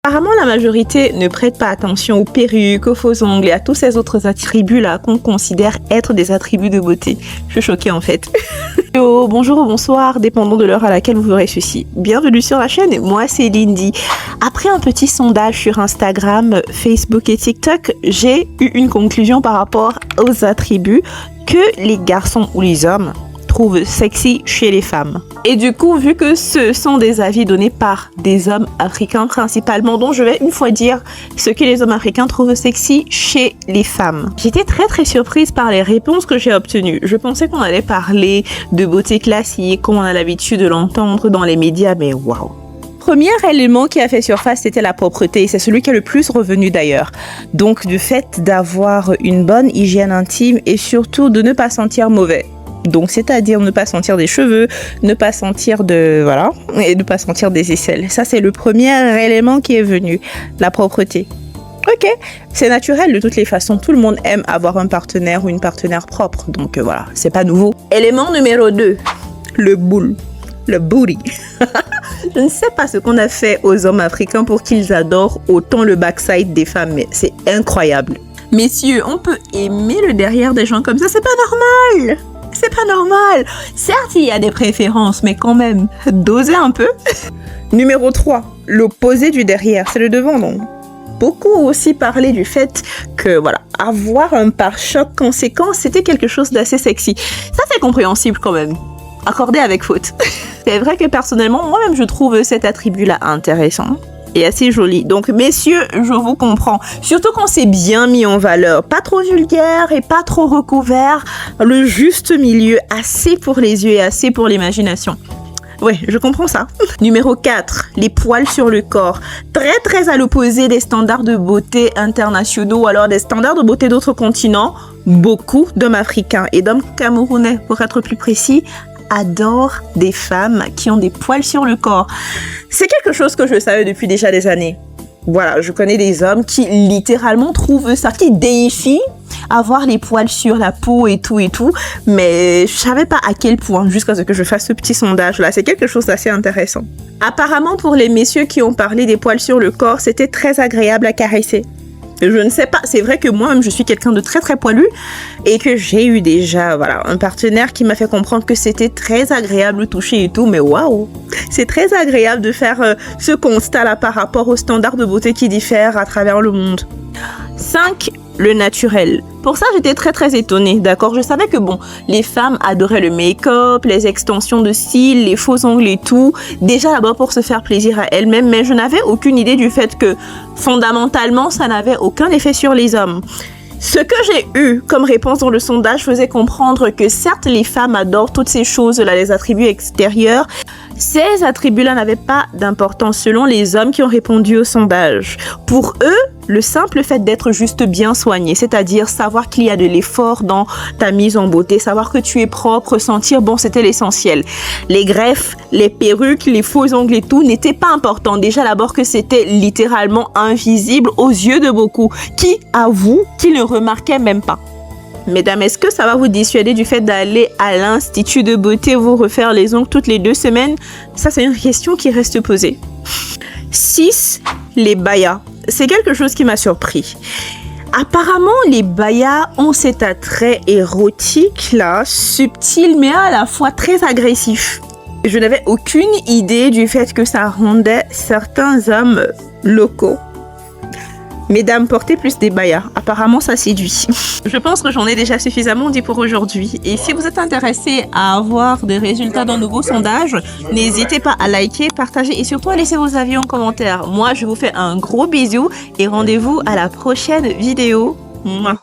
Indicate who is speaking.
Speaker 1: Apparemment, la majorité ne prête pas attention aux perruques, aux faux ongles et à tous ces autres attributs-là qu'on considère être des attributs de beauté. Je suis choquée en fait. Yo, bonjour ou bonsoir, dépendant de l'heure à laquelle vous verrez ceci. Bienvenue sur la chaîne, moi c'est Lindy. Après un petit sondage sur Instagram, Facebook et TikTok, j'ai eu une conclusion par rapport aux attributs que les garçons ou les hommes trouvent sexy chez les femmes. Et du coup, vu que ce sont des avis donnés par des hommes africains principalement, dont je vais une fois dire ce que les hommes africains trouvent sexy chez les femmes. J'étais très surprise par les réponses que j'ai obtenues. Je pensais qu'on allait parler de beauté classique, comme on a l'habitude de l'entendre dans les médias, mais waouh! Premier élément qui a fait surface, c'était la propreté. C'est celui qui est le plus revenu d'ailleurs. Donc, du fait d'avoir une bonne hygiène intime et surtout de ne pas sentir mauvais. Donc, c'est-à-dire ne pas sentir des cheveux, ne pas sentir et ne pas sentir des aisselles. Ça, c'est le premier élément qui est venu, la propreté. Ok, c'est naturel de toutes les façons. Tout le monde aime avoir un partenaire ou une partenaire propre. Donc, voilà, c'est pas nouveau. Élément numéro 2, le boule, le booty. Je ne sais pas ce qu'on a fait aux hommes africains pour qu'ils adorent autant le backside des femmes, mais c'est incroyable. Messieurs, on peut aimer le derrière des gens comme ça, c'est pas normal. C'est pas normal. Certes, il y a des préférences, mais quand même, dosez un peu. Numéro 3, l'opposé du derrière, c'est le devant, non? Beaucoup ont aussi parlé du fait que, voilà, avoir un pare-choc conséquent, c'était quelque chose d'assez sexy. Ça, c'est compréhensible quand même. Accordé avec faute. C'est vrai que personnellement, moi-même, je trouve cet attribut-là intéressant et assez joli. Donc, messieurs, je vous comprends. Surtout quand c'est bien mis en valeur. Pas trop vulgaire et pas trop recouvert. Le juste milieu, assez pour les yeux et assez pour l'imagination. Ouais, je comprends ça. Numéro 4, les poils sur le corps. Très à l'opposé des standards de beauté internationaux, alors des standards de beauté d'autres continents. Beaucoup d'hommes africains et d'hommes camerounais, pour être plus précis, adore des femmes qui ont des poils sur le corps. C'est quelque chose que je savais depuis déjà des années. Voilà, je connais des hommes qui littéralement trouvent ça, qui déifient avoir les poils sur la peau et tout, mais je savais pas à quel point jusqu'à ce que je fasse ce petit sondage là. C'est quelque chose d'assez intéressant. Apparemment, pour les messieurs qui ont parlé des poils sur le corps, c'était très agréable à caresser. Je ne sais pas, c'est vrai que moi-même je suis quelqu'un de très poilu et que j'ai eu déjà un partenaire qui m'a fait comprendre que c'était très agréable de toucher et tout, mais waouh, c'est très agréable de faire ce constat-là par rapport aux standards de beauté qui diffèrent à travers le monde. 5. Le naturel. Pour ça, j'étais très étonnée, d'accord? Je savais que les femmes adoraient le make-up, les extensions de cils, les faux ongles et tout. Déjà d'abord pour se faire plaisir à elles-mêmes, mais je n'avais aucune idée du fait que fondamentalement, ça n'avait aucun effet sur les hommes. Ce que j'ai eu comme réponse dans le sondage faisait comprendre que certes, les femmes adorent toutes ces choses-là, les attributs extérieurs. Ces attributs-là n'avaient pas d'importance selon les hommes qui ont répondu au sondage. Pour eux, le simple fait d'être juste bien soigné, c'est-à-dire savoir qu'il y a de l'effort dans ta mise en beauté, savoir que tu es propre, sentir bon, c'était l'essentiel. Les greffes, les perruques, les faux ongles et tout n'étaient pas importants. Déjà d'abord que c'était littéralement invisible aux yeux de beaucoup, qui avouent qu'ils ne remarquaient même pas. Mesdames, est-ce que ça va vous dissuader du fait d'aller à l'institut de beauté vous refaire les ongles toutes les 2 semaines? Ça, c'est une question qui reste posée. 6. Les bayas. C'est quelque chose qui m'a surpris. Apparemment, les bayas ont cet attrait érotique là, subtil mais à la fois très agressif. Je n'avais aucune idée du fait que ça rendait certains hommes locaux. Mesdames, portez plus des bayas. Apparemment, ça séduit. Je pense que j'en ai déjà suffisamment dit pour aujourd'hui. Et si vous êtes intéressé à avoir des résultats d'un nouveau sondage, n'hésitez pas à liker, partager et surtout à laisser vos avis en commentaire. Moi, je vous fais un gros bisou et rendez-vous à la prochaine vidéo. Mouah.